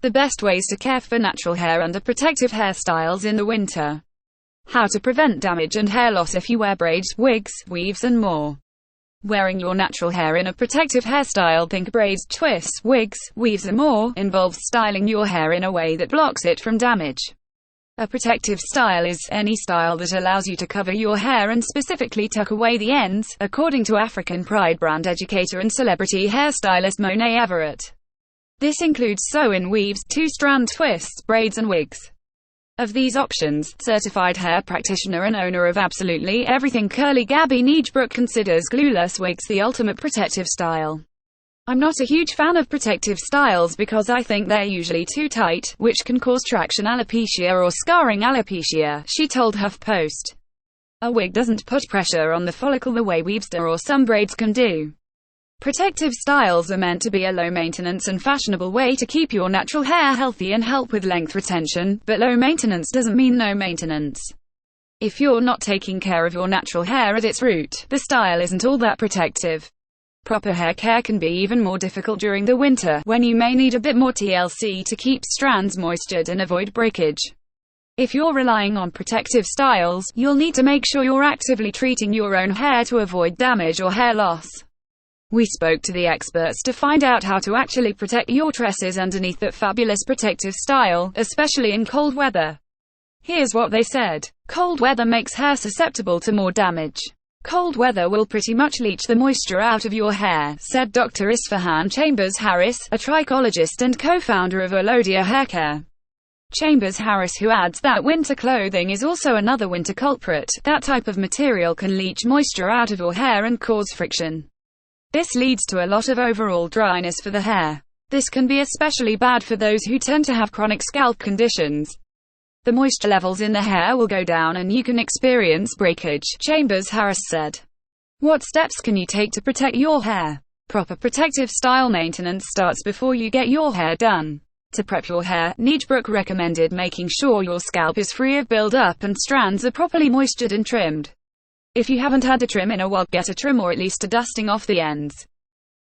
The best ways to care for natural hair under protective hairstyles in the winter. How to prevent damage and hair loss if you wear braids, wigs, weaves and more. Wearing your natural hair in a protective hairstyle, think braids, twists, wigs, weaves and more, involves styling your hair in a way that blocks it from damage. A protective style is any style that allows you to cover your hair and specifically tuck away the ends, according to African Pride brand educator and celebrity hairstylist Monet Everett. This includes sew-in weaves, two-strand twists, braids and wigs. Of these options, certified hair practitioner and owner of absolutely everything curly Gabby Needbrook considers glueless wigs the ultimate protective style. I'm not a huge fan of protective styles because I think they're usually too tight, which can cause traction alopecia or scarring alopecia, she told HuffPost. A wig doesn't put pressure on the follicle the way weaves or some braids can do. Protective styles are meant to be a low-maintenance and fashionable way to keep your natural hair healthy and help with length retention, but low maintenance doesn't mean no maintenance. If you're not taking care of your natural hair at its root, the style isn't all that protective. Proper hair care can be even more difficult during the winter, when you may need a bit more TLC to keep strands moistured and avoid breakage. If you're relying on protective styles, you'll need to make sure you're actively treating your own hair to avoid damage or hair loss. We spoke to the experts to find out how to actually protect your tresses underneath that fabulous protective style, especially in cold weather. Here's what they said. Cold weather makes hair susceptible to more damage. Cold weather will pretty much leach the moisture out of your hair, said Dr. Isfahan Chambers-Harris, a trichologist and co-founder of Alodia Haircare. Chambers-Harris, who adds that winter clothing is also another winter culprit. That type of material can leach moisture out of your hair and cause friction. This leads to a lot of overall dryness for the hair. This can be especially bad for those who tend to have chronic scalp conditions. The moisture levels in the hair will go down and you can experience breakage, Chambers-Harris said. What steps can you take to protect your hair? Proper protective style maintenance starts before you get your hair done. To prep your hair, Needbrook recommended making sure your scalp is free of build-up and strands are properly moistured and trimmed. If you haven't had a trim in a while, get a trim or at least a dusting off the ends.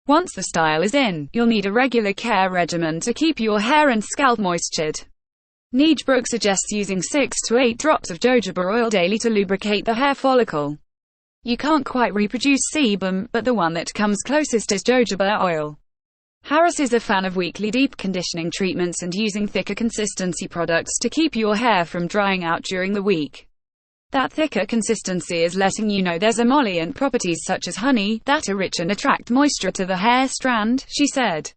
Once the style is in, you'll need a regular care regimen to keep your hair and scalp moistured. Needbrook suggests using 6 to 8 drops of jojoba oil daily to lubricate the hair follicle. You can't quite reproduce sebum, but the one that comes closest is jojoba oil. Harris is a fan of weekly deep conditioning treatments and using thicker consistency products to keep your hair from drying out during the week. That thicker consistency is letting you know there's emollient properties such as honey that are rich and attract moisture to the hair strand, she said.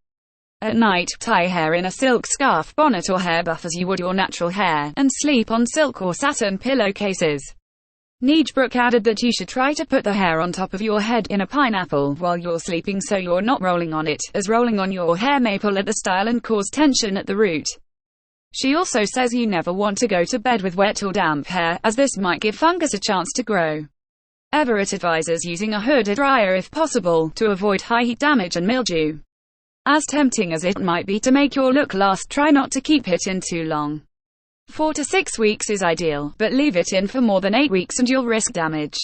At night, tie hair in a silk scarf, bonnet or hair buff as you would your natural hair, and sleep on silk or satin pillowcases. Needbrook added that you should try to put the hair on top of your head in a pineapple while you're sleeping so you're not rolling on it, as rolling on your hair may pull at the style and cause tension at the root. She also says you never want to go to bed with wet or damp hair, as this might give fungus a chance to grow. Everett advises using a hooded dryer if possible, to avoid high heat damage and mildew. As tempting as it might be to make your look last, try not to keep it in too long. 4 to 6 weeks is ideal, but leave it in for more than 8 weeks and you'll risk damage.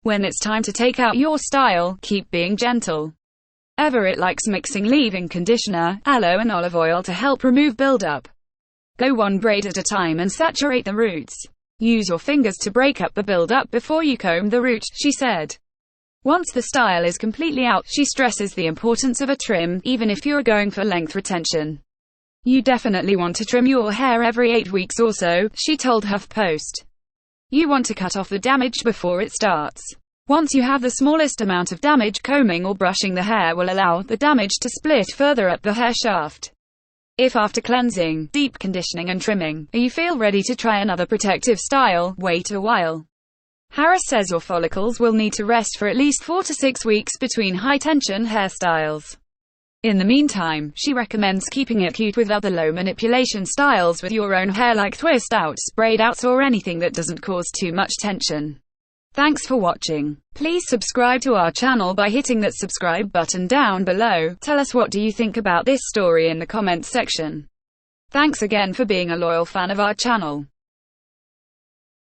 When it's time to take out your style, keep being gentle. Everett likes mixing leave-in conditioner, aloe and olive oil to help remove buildup. Go one braid at a time and saturate the roots. Use your fingers to break up the build-up before you comb the root, she said. Once the style is completely out, she stresses the importance of a trim, even if you're going for length retention. You definitely want to trim your hair every 8 weeks or so, she told HuffPost. You want to cut off the damage before it starts. Once you have the smallest amount of damage, combing or brushing the hair will allow the damage to split further up the hair shaft. If after cleansing, deep conditioning and trimming, you feel ready to try another protective style, wait a while. Harris says your follicles will need to rest for at least 4 to 6 weeks between high-tension hairstyles. In the meantime, she recommends keeping it cute with other low-manipulation styles with your own hair like twist-outs, braid-outs or anything that doesn't cause too much tension. Thanks for watching. Please subscribe to our channel by hitting that subscribe button down below. Tell us what do you think about this story in the comments section. Thanks again for being a loyal fan of our channel.